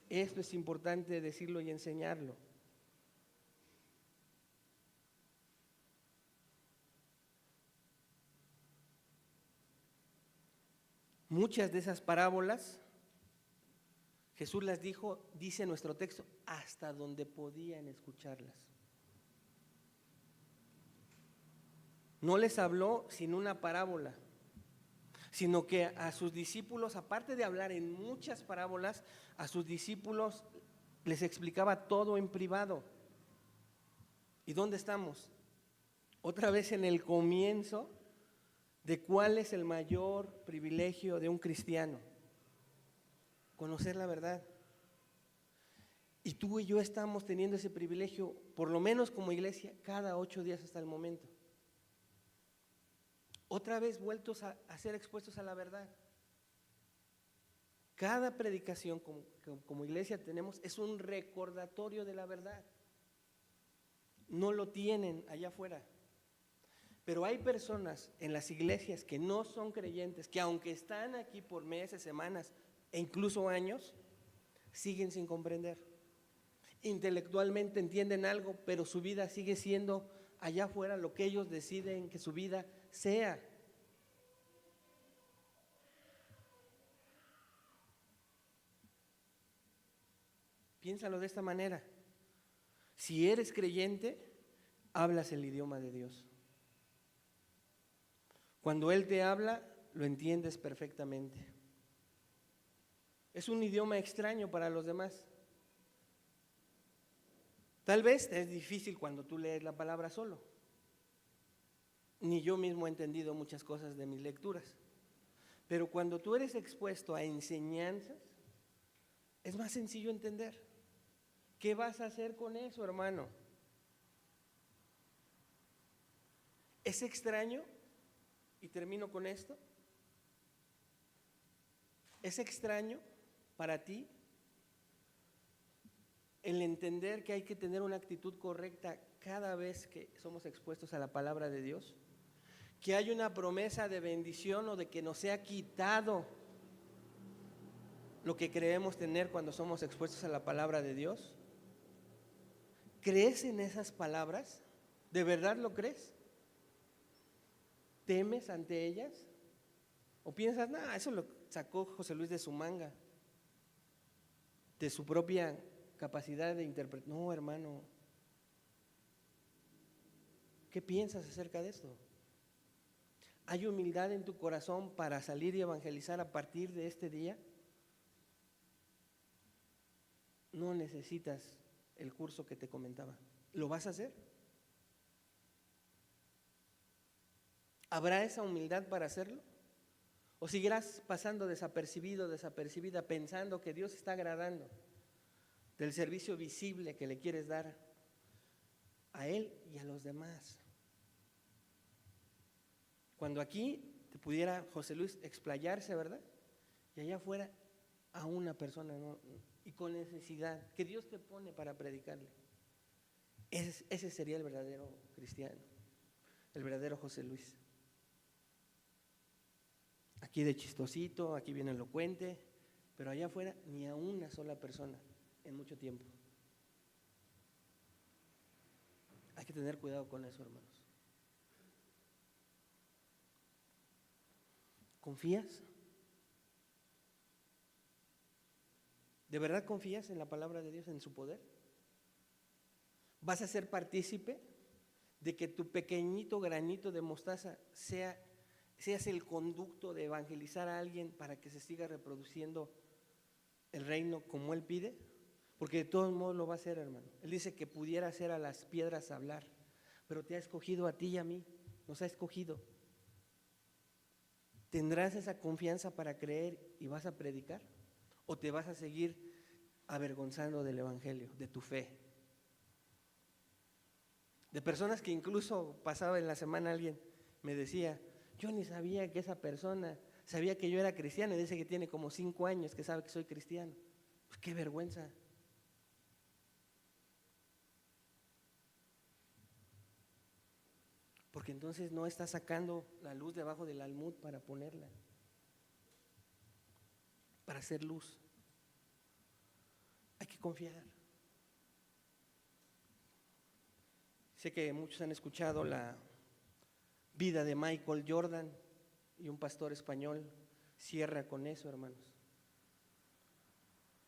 Esto es importante decirlo y enseñarlo. Muchas de esas parábolas Jesús las dijo, dice nuestro texto, hasta donde podían escucharlas. No les habló sin una parábola, sino que a sus discípulos, aparte de hablar en muchas parábolas, a sus discípulos les explicaba todo en privado. ¿Y dónde estamos? Otra vez en el comienzo de cuál es el mayor privilegio de un cristiano. Conocer la verdad. Y tú y yo estamos teniendo ese privilegio, por lo menos como iglesia, cada 8 días hasta el momento. Otra vez vueltos a ser expuestos a la verdad. Cada predicación como iglesia tenemos es un recordatorio de la verdad. No lo tienen allá afuera. Pero hay personas en las iglesias que no son creyentes, que aunque están aquí por meses, semanas e incluso años, siguen sin comprender. Intelectualmente entienden algo, pero su vida sigue siendo allá afuera lo que ellos deciden que su vida sea. Piénsalo de esta manera. Si eres creyente, hablas el idioma de Dios. Cuando Él te habla, lo entiendes perfectamente. Es un idioma extraño para los demás. Tal vez es difícil cuando tú lees la palabra solo. Ni yo mismo he entendido muchas cosas de mis lecturas. Pero cuando tú eres expuesto a enseñanzas, es más sencillo entender. ¿Qué vas a hacer con eso, hermano? ¿Es extraño? Y termino con esto. ¿Es extraño para ti el entender que hay que tener una actitud correcta cada vez que somos expuestos a la palabra de Dios? ¿Que hay una promesa de bendición o de que nos sea quitado lo que creemos tener cuando somos expuestos a la palabra de Dios? ¿Crees en esas palabras? ¿De verdad lo crees? ¿Temes ante ellas? ¿O piensas, eso lo sacó José Luis de su manga, de su propia capacidad de interpretar? No, hermano. ¿Qué piensas acerca de esto? ¿Hay humildad en tu corazón para salir y evangelizar a partir de este día? No necesitas el curso que te comentaba. ¿Lo vas a hacer? ¿Habrá esa humildad para hacerlo? ¿O seguirás pasando desapercibido, desapercibida, pensando que Dios está agradando del servicio visible que le quieres dar a Él y a los demás? Cuando aquí te pudiera José Luis explayarse, ¿verdad? Y allá afuera a una persona, ¿no? Y con necesidad que Dios te pone para predicarle. Ese sería el verdadero cristiano, el verdadero José Luis. Aquí de chistosito, aquí bien elocuente, pero allá afuera ni a una sola persona en mucho tiempo. Hay que tener cuidado con eso, hermanos. ¿Confías? ¿De verdad confías en la palabra de Dios, en su poder? ¿Vas a ser partícipe de que tu pequeñito granito de mostaza seas el conducto de evangelizar a alguien para que se siga reproduciendo el reino como Él pide? Porque de todos modos lo va a hacer, hermano. Él dice que pudiera hacer a las piedras hablar, pero te ha escogido a ti y a mí, nos ha escogido. ¿Tendrás esa confianza para creer y vas a predicar? ¿O te vas a seguir avergonzando del evangelio, de tu fe? De personas que incluso pasaba en la semana alguien me decía, yo ni sabía que esa persona sabía que yo era cristiano y dice que tiene como 5 años que sabe que soy cristiano. Pues qué vergüenza. Porque entonces no está sacando la luz debajo del almud para ponerla, para hacer luz. Hay que confiar. Sé que muchos han escuchado la vida de Michael Jordan y un pastor español cierra con eso, hermanos.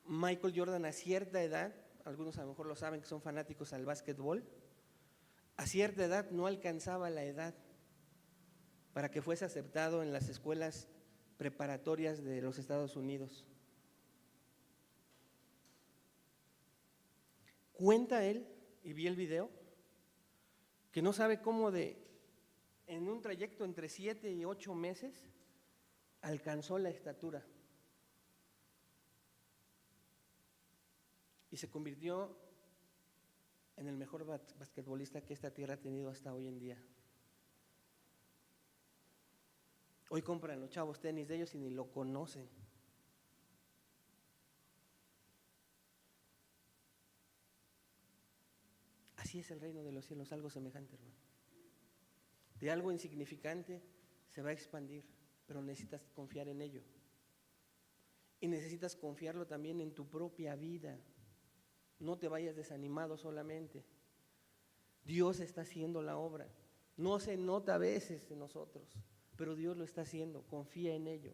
Michael Jordan a cierta edad, algunos a lo mejor lo saben que son fanáticos al básquetbol, a cierta edad no alcanzaba la edad para que fuese aceptado en las escuelas preparatorias de los Estados Unidos. Cuenta él, y vi el video, que no sabe cómo en un trayecto entre 7 y 8 meses alcanzó la estatura y se convirtió en el mejor basquetbolista que esta tierra ha tenido hasta hoy en día. Hoy compran los chavos tenis de ellos y ni lo conocen. Así es el reino de los cielos, algo semejante, hermano. De algo insignificante se va a expandir, pero necesitas confiar en ello. Y necesitas confiarlo también en tu propia vida. No te vayas desanimado solamente. Dios está haciendo la obra. No se nota a veces en nosotros, pero Dios lo está haciendo. Confía en ello.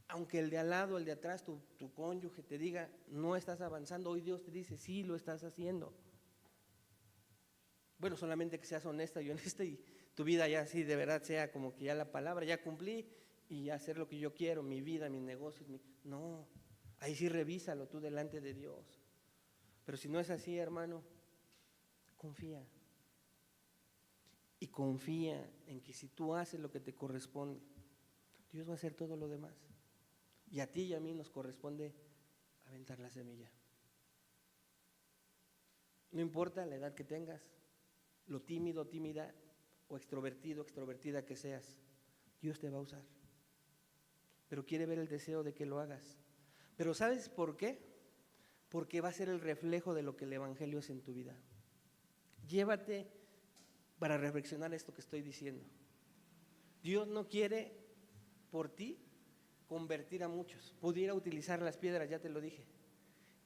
Aunque el de al lado, el de atrás, tu cónyuge te diga, no estás avanzando, hoy Dios te dice, sí, lo estás haciendo. Bueno, solamente que seas honesta y honesta y tu vida ya así de verdad sea como que ya la palabra, ya cumplí y hacer lo que yo quiero, mi vida, mis negocios. No, ahí sí revísalo tú delante de Dios. Pero si no es así, hermano, confía. Y confía en que si tú haces lo que te corresponde, Dios va a hacer todo lo demás. Y a ti y a mí nos corresponde aventar la semilla. No importa la edad que tengas, lo tímido, tímida o extrovertido, extrovertida que seas, Dios te va a usar. Pero quiere ver el deseo de que lo hagas. Pero ¿sabes por qué? Porque va a ser el reflejo de lo que el Evangelio es en tu vida. Llévate para reflexionar esto que estoy diciendo. Dios no quiere por ti convertir a muchos. Pudiera utilizar las piedras, ya te lo dije.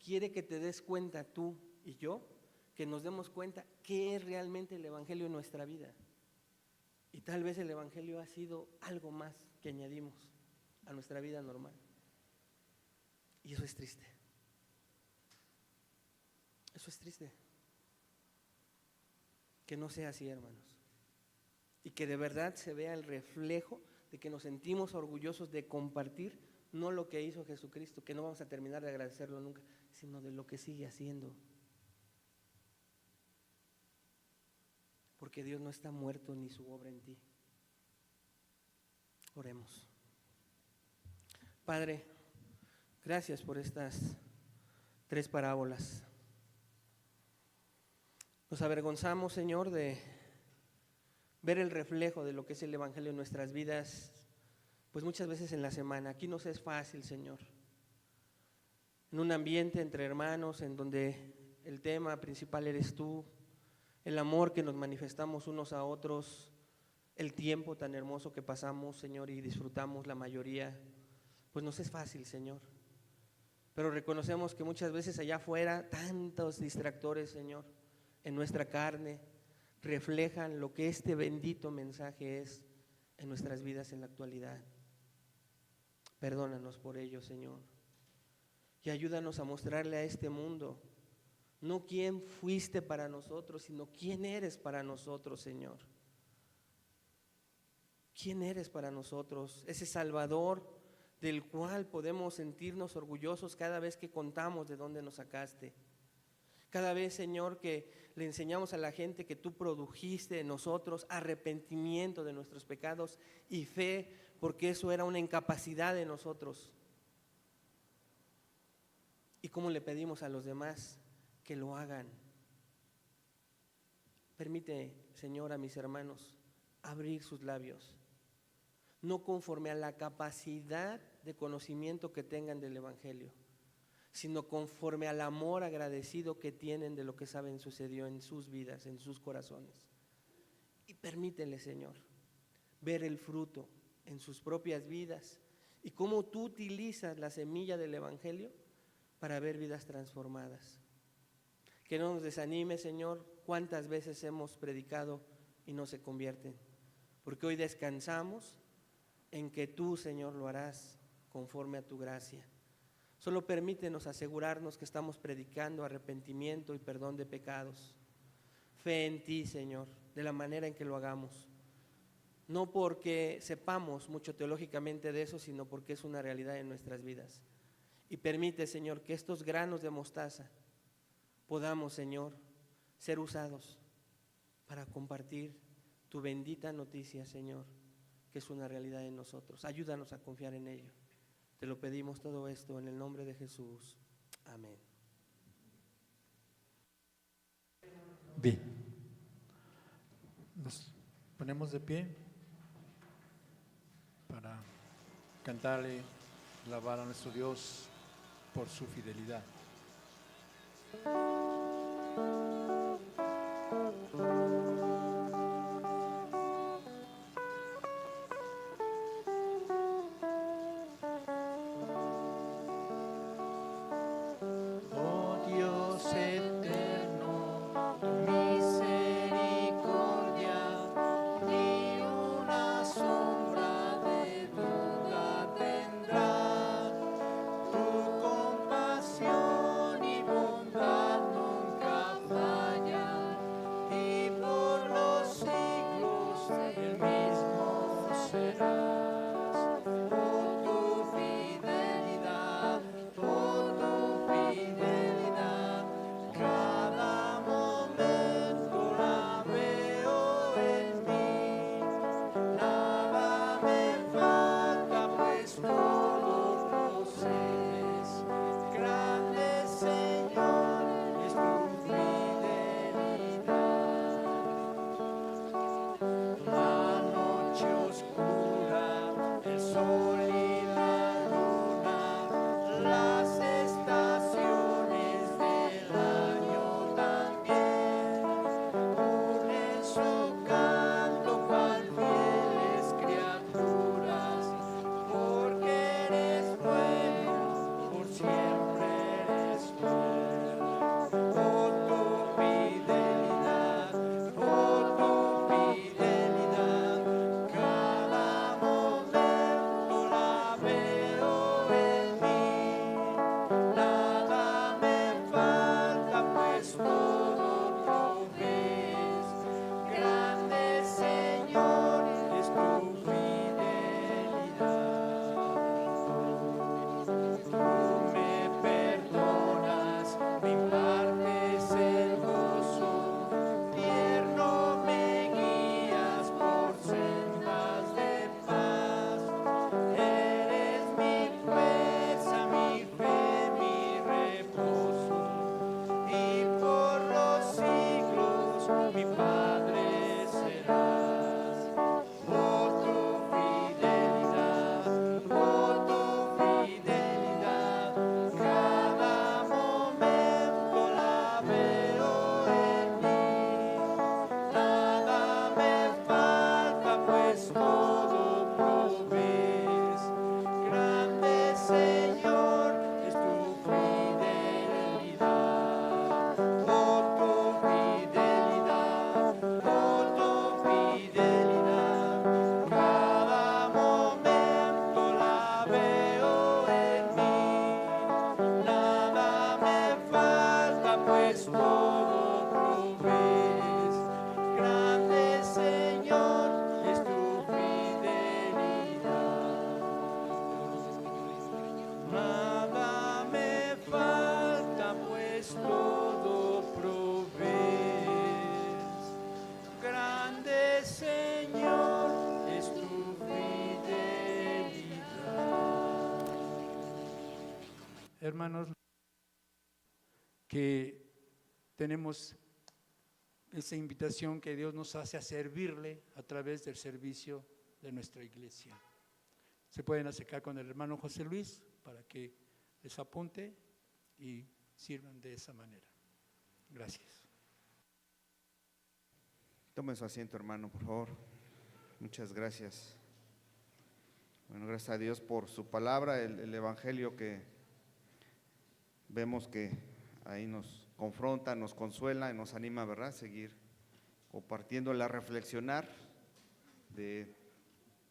Quiere que te des cuenta tú y yo, que nos demos cuenta qué es realmente el Evangelio en nuestra vida. Y tal vez el Evangelio ha sido algo más que añadimos a nuestra vida normal. Y eso es triste. Eso es triste. Que no sea así, hermanos. Y que de verdad se vea el reflejo de que nos sentimos orgullosos de compartir no lo que hizo Jesucristo, que no vamos a terminar de agradecerlo nunca, sino de lo que sigue haciendo. Porque Dios no está muerto ni su obra en ti. Oremos. Padre, gracias por estas 3 parábolas. Nos avergonzamos, Señor, de ver el reflejo de lo que es el Evangelio en nuestras vidas, pues muchas veces en la semana. Aquí nos es fácil, Señor. En un ambiente entre hermanos en donde el tema principal eres tú, el amor que nos manifestamos unos a otros, el tiempo tan hermoso que pasamos, Señor, y disfrutamos la mayoría, pues nos es fácil, Señor. Pero reconocemos que muchas veces allá afuera tantos distractores, Señor, en nuestra carne, reflejan lo que este bendito mensaje es en nuestras vidas en la actualidad. Perdónanos por ello, Señor, y ayúdanos a mostrarle a este mundo no quién fuiste para nosotros, sino quién eres para nosotros, Señor. ¿Quién eres para nosotros? Ese Salvador del cual podemos sentirnos orgullosos cada vez que contamos de dónde nos sacaste. Cada vez, Señor, que le enseñamos a la gente que tú produjiste en nosotros arrepentimiento de nuestros pecados y fe, porque eso era una incapacidad de nosotros. ¿Y cómo le pedimos a los demás que lo hagan? Permite, Señor, a mis hermanos abrir sus labios, no conforme a la capacidad de conocimiento que tengan del Evangelio, sino conforme al amor agradecido que tienen de lo que saben sucedió en sus vidas, en sus corazones. Y permítele, Señor, ver el fruto en sus propias vidas y cómo tú utilizas la semilla del Evangelio para ver vidas transformadas. Que no nos desanime, Señor, cuántas veces hemos predicado y no se convierten, porque hoy descansamos en que tú, Señor, lo harás conforme a tu gracia. Solo permítenos asegurarnos que estamos predicando arrepentimiento y perdón de pecados. Fe en ti, Señor, de la manera en que lo hagamos. No porque sepamos mucho teológicamente de eso, sino porque es una realidad en nuestras vidas. Y permite, Señor, que estos granos de mostaza podamos, Señor, ser usados para compartir tu bendita noticia, Señor, que es una realidad en nosotros. Ayúdanos a confiar en ello. Te lo pedimos todo esto en el nombre de Jesús. Amén. Bien, nos ponemos de pie para cantarle, alabar a nuestro Dios por su fidelidad. Compasión y bondad nunca hermanos, que tenemos esa invitación que Dios nos hace a servirle a través del servicio de nuestra iglesia. Se pueden acercar con el hermano José Luis para que les apunte y sirvan de esa manera. Gracias. Tome su asiento, hermano, por favor. Muchas gracias. Bueno, gracias a Dios por su palabra, el evangelio que vemos que ahí nos confronta, nos consuela y nos anima, ¿verdad? Seguir compartiéndola, reflexionar de,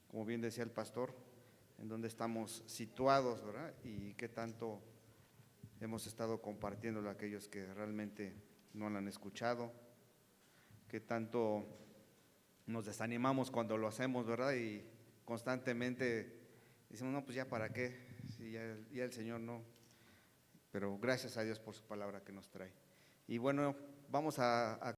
como bien decía el pastor, en dónde estamos situados, ¿verdad? Y qué tanto hemos estado compartiéndolo a aquellos que realmente no la han escuchado, qué tanto nos desanimamos cuando lo hacemos, ¿verdad? Y constantemente decimos, no, pues ya para qué, si ya el Señor no. Pero gracias a Dios por su palabra que nos trae. Y bueno, vamos a